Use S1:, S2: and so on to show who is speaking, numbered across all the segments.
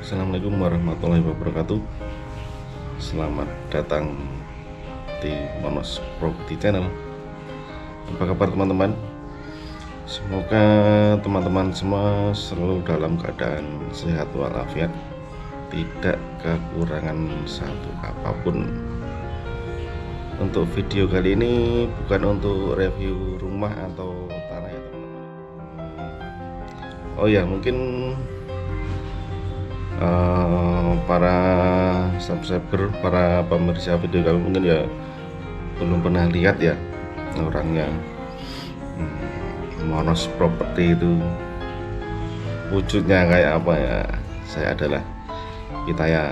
S1: Assalamualaikum warahmatullahi wabarakatuh. Selamat datang di Monos Property Channel. Apa kabar teman-teman? Semoga teman-teman semua selalu dalam keadaan sehat walafiat, tidak kekurangan satu apapun. Untuk video kali ini bukan untuk review rumah atau tanah ya teman-teman. Oh ya, mungkin para subscriber, para pemirsa video kami mungkin ya belum pernah lihat ya orangnya. Monos Property itu wujudnya kayak apa ya? Saya adalah kita ya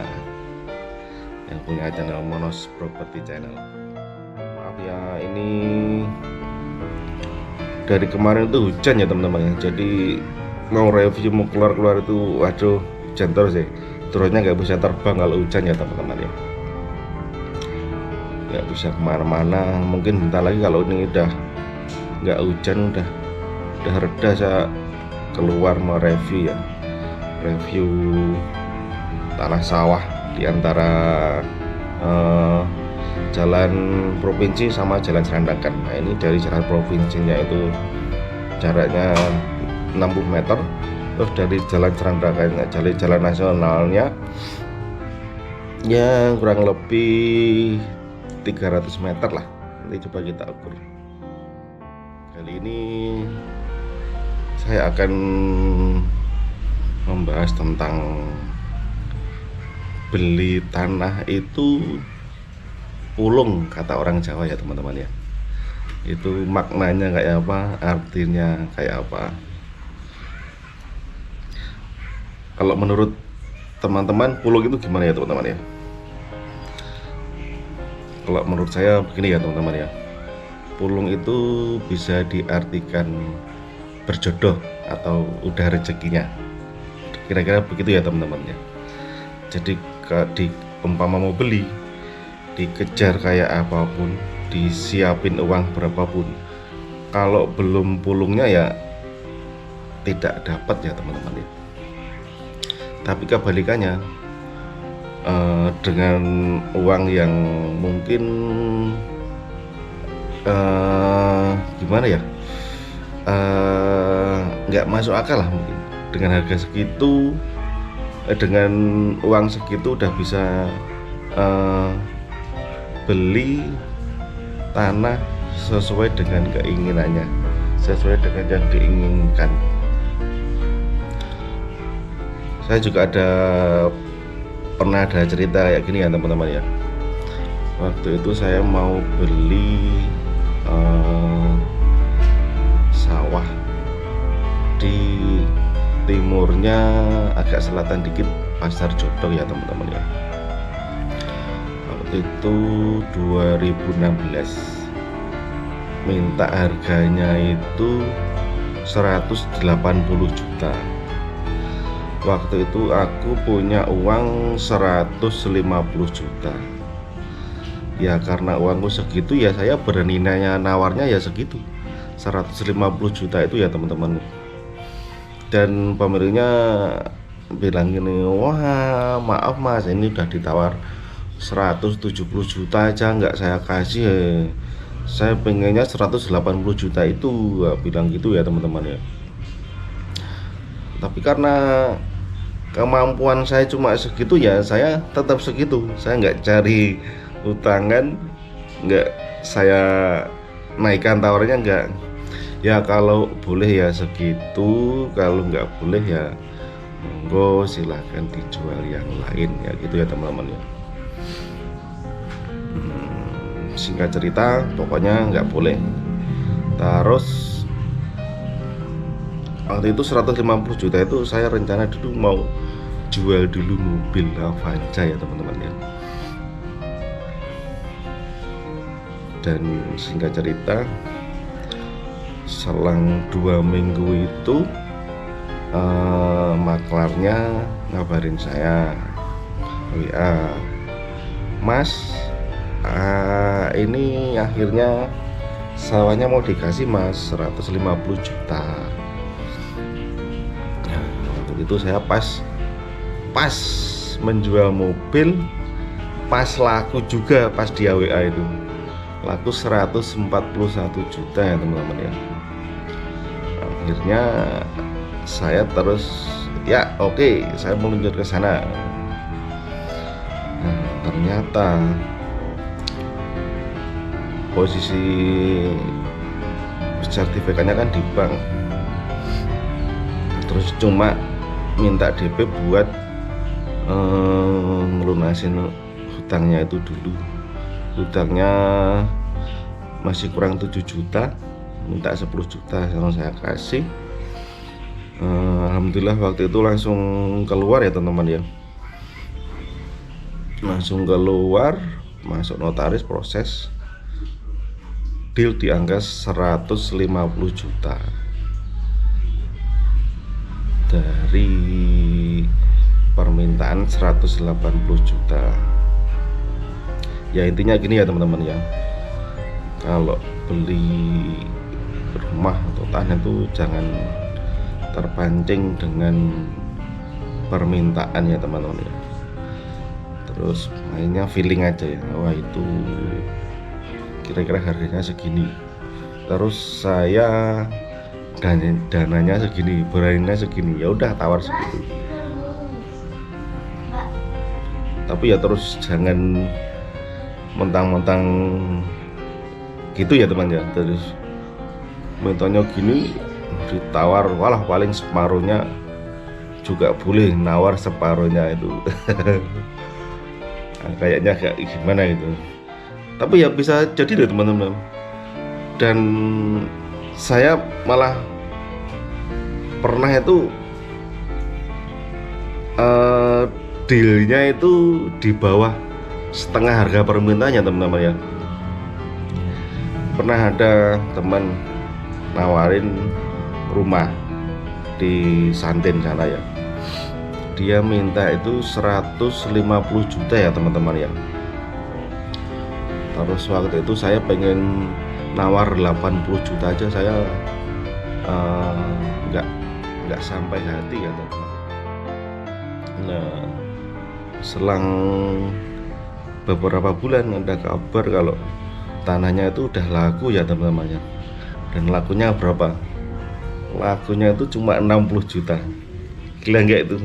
S1: yang punya channel Monos Property Channel. Maaf ya, ini dari kemarin itu hujan ya teman-teman ya. Jadi mau review mau keluar itu waduh hujan terus ya. Drone-nya nggak bisa terbang kalau hujan ya teman-teman ya. Nggak bisa kemana-mana. Mungkin bentar lagi kalau ini udah nggak hujan, udah reda, saya keluar mau review ya. Review tanah sawah di antara jalan provinsi sama jalan Serandakan. Nah ini dari jalan provinsinya itu jaraknya 60 meter, terus dari jalan Serandakan, dari jalan nasionalnya ya kurang lebih 300 meter lah. Nanti coba kita ukur. Kali ini saya akan membahas tentang beli tanah itu pulung, kata orang Jawa ya teman-teman ya. Itu maknanya kayak apa, artinya kayak apa. Kalau menurut teman-teman pulung itu gimana ya teman-teman ya? Kalau menurut saya begini ya teman-teman ya. Pulung itu bisa diartikan berjodoh atau udah rezekinya. Kira-kira begitu ya teman-teman ya. Jadi di umpama mau beli, dikejar kayak apapun, disiapin uang berapapun, kalau belum pulungnya ya tidak dapat ya teman-teman ya. Tapi kebalikannya, dengan uang yang mungkin gimana ya, nggak masuk akal lah, mungkin dengan harga segitu, dengan uang segitu udah bisa beli tanah sesuai dengan keinginannya, sesuai dengan yang diinginkan. Saya juga pernah ada cerita kayak gini ya teman-teman ya. Waktu itu saya mau beli sawah di timurnya, agak selatan dikit, Pasar Jodong ya teman-teman ya. Waktu itu 2016, minta harganya itu 180 juta. Waktu itu aku punya uang 150 juta. Ya karena uangku segitu ya saya berani nawarnya ya segitu, 150 juta itu ya teman-teman. Dan pemiliknya bilang gini, wah maaf mas, ini udah ditawar 170 juta aja nggak saya kasih, saya pengennya 180 juta itu, bilang gitu ya teman-teman ya. Tapi karena kemampuan saya cuma segitu ya saya tetap segitu, saya nggak cari utangan, nggak saya naikkan tawarnya, nggak. Ya kalau boleh ya segitu, kalau nggak boleh ya monggo silahkan dijual yang lain ya gitu ya teman-teman ya. Singkat cerita pokoknya nggak boleh. Terus waktu itu 150 juta itu saya rencana dulu mau jual dulu mobil Avanza ya teman-teman ya. Dan singkat cerita, selang 2 minggu itu maklarnya ngabarin saya WA, mas ini akhirnya sawahnya mau dikasih mas 150 juta. Nah, waktu itu saya pas pas menjual mobil, pas laku juga, pas dia WA itu laku 141 juta ya teman-teman ya. Akhirnya saya terus ya oke, saya meluncur ke sana. Nah, ternyata posisi sertifikatnya kan di bank, terus cuma minta DP buat ngelunasin hutangnya itu dulu. Hutangnya masih kurang 7 juta, minta 10 juta yang saya kasih. Alhamdulillah waktu itu langsung keluar ya teman-teman ya, langsung keluar, masuk notaris, proses deal di angka 150 juta dari permintaan 180 juta. Ya intinya gini ya teman-teman ya, kalau beli rumah atau tanah itu jangan terpancing dengan permintaan ya teman-teman ya, terus mainnya feeling aja ya, wah itu kira-kira harganya segini, terus saya dananya segini, beraninya segini, ya udah tawar segitu. Tapi ya terus jangan mentang-mentang gitu ya teman ya, terus mintanya gini ditawar, walah paling separuhnya juga boleh, nawar separuhnya itu nah, kayaknya kayak gimana gitu. Tapi ya bisa jadi deh teman-teman, dan saya malah pernah itu dealnya itu di bawah setengah harga permintaannya teman-teman ya. Pernah ada teman nawarin rumah di Santin sana ya, dia minta itu 150 juta ya teman-teman ya. Terus waktu itu saya pengen nawar 80 juta aja, saya nggak sampai hati ya teman-teman. Nah, selang beberapa bulan ada kabar kalau tanahnya itu udah laku ya teman-teman ya. Dan lakunya berapa? Lakunya itu cuma 60 juta. Gila nggak itu?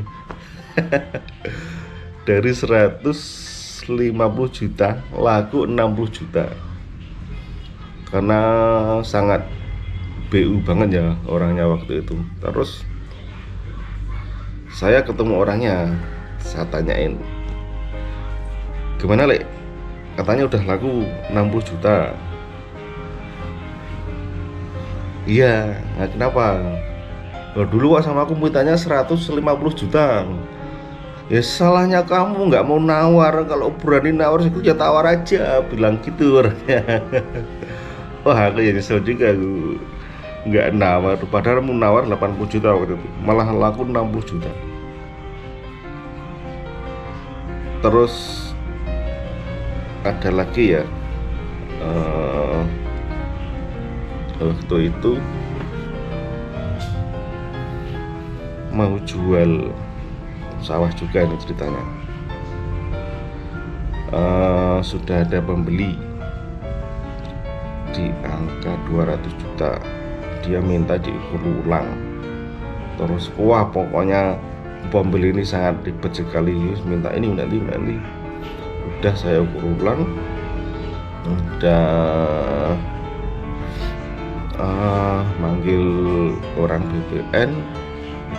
S1: Dari 150 juta laku 60 juta. Karena sangat BU banget ya orangnya waktu itu. Terus saya ketemu orangnya, saya tanyain, gimana Lek? Katanya udah laku 60 juta. Iya, nah kenapa? Dulu sama aku mintanya 150 juta. Ya salahnya kamu nggak mau nawar, kalau berani nawar itu ya tawar aja, bilang gitu orangnya. Wah aku ya nyesel juga, aku nggak nawar, padahal mau nawar 80 juta waktu itu, malah laku 60 juta. Terus ada lagi ya, waktu itu mau jual sawah juga ini ceritanya. Sudah ada pembeli di angka 200 juta, dia minta diukur ulang. Terus wah pokoknya pembeli ini sangat ribet sekali, minta ini nanti. Udah saya ukur ulang, udah manggil orang BPN,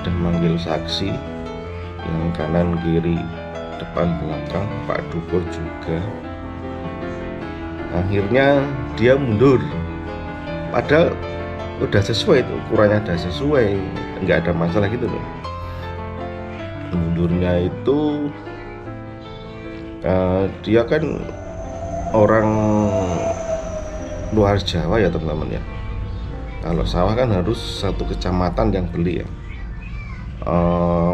S1: udah manggil saksi yang kanan kiri depan belakang, Pak Duko juga. Akhirnya dia mundur, padahal udah sesuai itu, ukurannya udah sesuai, nggak ada masalah gitu loh. Mundurnya itu dia kan orang luar Jawa ya teman-teman ya. Kalau sawah kan harus satu kecamatan yang beli ya.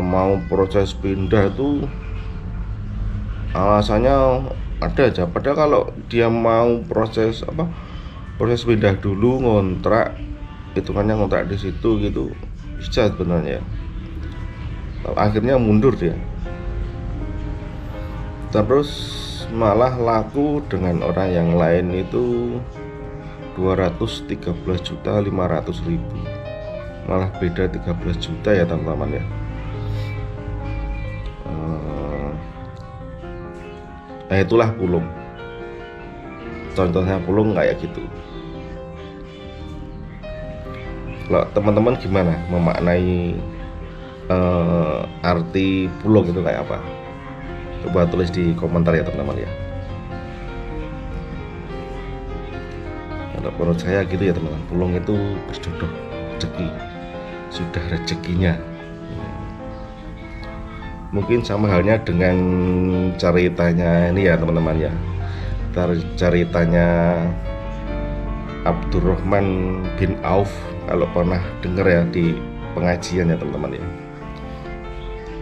S1: Mau proses pindah itu alasannya ada aja. Padahal kalau dia mau proses pindah dulu, ngontrak, hitungannya ngontrak di situ gitu bisa sebenarnya. Akhirnya mundur dia. Terus malah laku dengan orang yang lain itu 213.500.000, malah beda 13 juta ya teman-teman ya. Nah itulah pulung, contohnya pulung kayak gitu. Kalau teman-teman gimana memaknai arti pulung itu kayak apa? Coba tulis di komentar ya teman-teman ya. Kalau menurut saya gitu ya teman-teman, pulung itu berjodoh, rezeki, sudah rezekinya. Mungkin sama halnya dengan ceritanya ini ya teman-teman ya, ceritanya Abdurrahman bin Auf, kalau pernah dengar ya di pengajian ya teman-teman ya.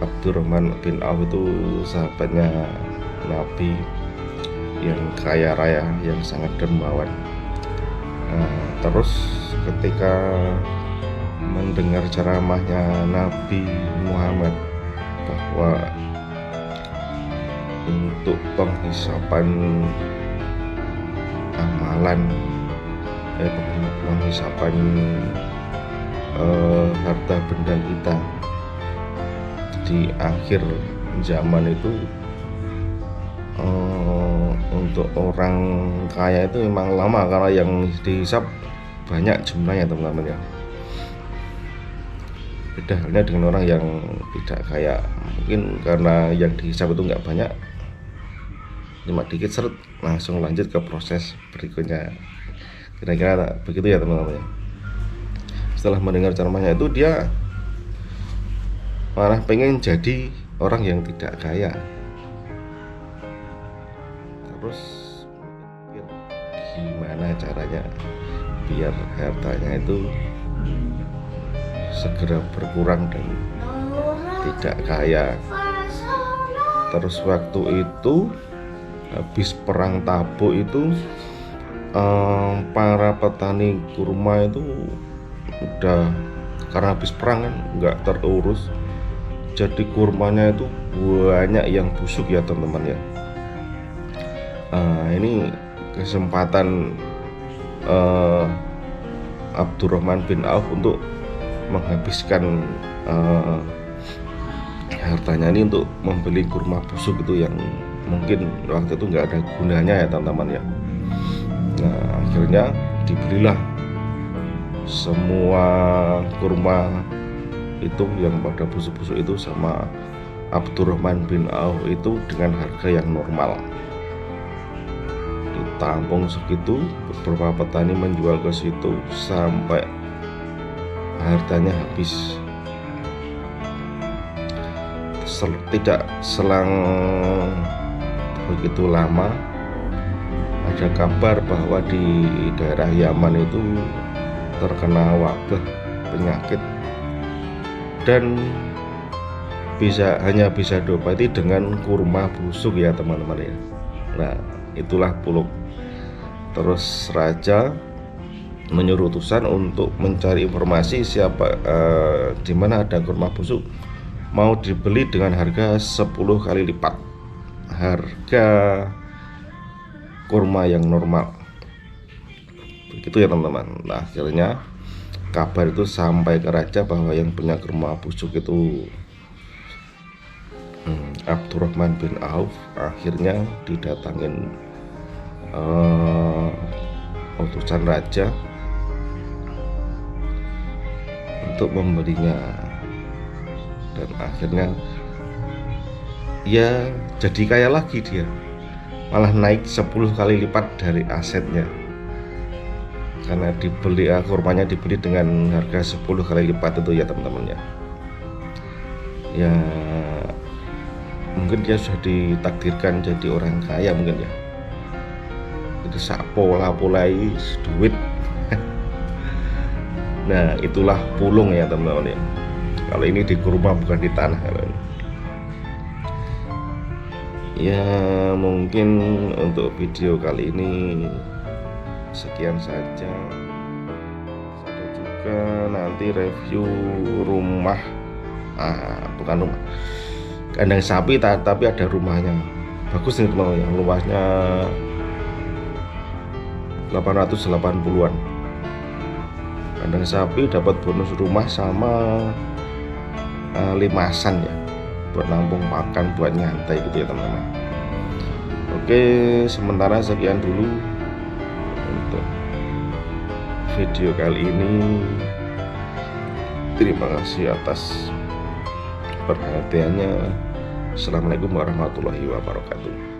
S1: Abdurrahman bin Auf itu sahabatnya Nabi yang kaya raya, yang sangat dermawan. Terus ketika mendengar ceramahnya Nabi Muhammad bahwa untuk penghisapan amalan, penghisapan harta benda kita di akhir zaman itu, untuk orang kaya itu memang lama karena yang dihisap banyak jumlahnya teman-teman ya. Beda halnya dengan orang yang tidak kaya, mungkin karena yang dihisap itu nggak banyak, cuma dikit seret langsung lanjut ke proses berikutnya. Kira-kira begitu ya teman-teman ya. Setelah mendengar ceramahnya itu, dia malah pengen jadi orang yang tidak kaya. Terus gimana caranya biar hartanya itu segera berkurang dan tidak kaya. Terus waktu itu habis perang Tabuk itu, para petani kurma itu udah, karena habis perang kan nggak terurus, jadi kurmanya itu banyak yang busuk ya teman-teman ya. Ini kesempatan Abdurrahman bin Auf untuk menghabiskan hartanya ini untuk membeli kurma busuk itu yang mungkin waktu itu nggak ada gunanya ya teman-teman ya. Nah akhirnya dibelilah semua kurma itu yang pada busuk-busuk itu sama Abdurrahman bin Auf itu dengan harga yang normal. Ditampung segitu, beberapa petani menjual ke situ sampai hartanya habis. Tidak selang begitu lama, ada kabar bahwa di daerah Yaman itu terkena wabah penyakit dan hanya bisa diobati dengan kurma busuk ya teman-teman ya. Nah itulah pulung. Terus raja menyuruh utusan untuk mencari informasi siapa di mana ada kurma busuk, mau dibeli dengan harga 10 kali lipat harga kurma yang normal. Begitu ya teman-teman. Nah akhirnya kabar itu sampai ke raja bahwa yang punya kurma busuk itu Abdurrahman bin Auf. Akhirnya didatangin utusan raja untuk membelinya, dan akhirnya ya jadi kaya lagi dia, malah naik 10 kali lipat dari asetnya karena dibeli kurmanya dibeli dengan harga 10 kali lipat itu ya teman-teman ya. Ya mungkin dia sudah ditakdirkan jadi orang kaya mungkin ya, jadi sak pola-polai duit. Nah itulah pulung ya teman-teman ya. Kalau ini di kurma bukan di tanah. Ya mungkin untuk video kali ini sekian saja. Ada juga nanti review rumah, bukan rumah, kandang sapi tapi ada rumahnya, bagus nih teman-teman, yang luasnya 880-an. Kandang sapi dapat bonus rumah sama limasan ya, buat nampung pakan, buat nyantai gitu ya teman-teman. Oke, sementara sekian dulu untuk video kali ini. Terima kasih atas perhatiannya. Assalamualaikum warahmatullahi wabarakatuh.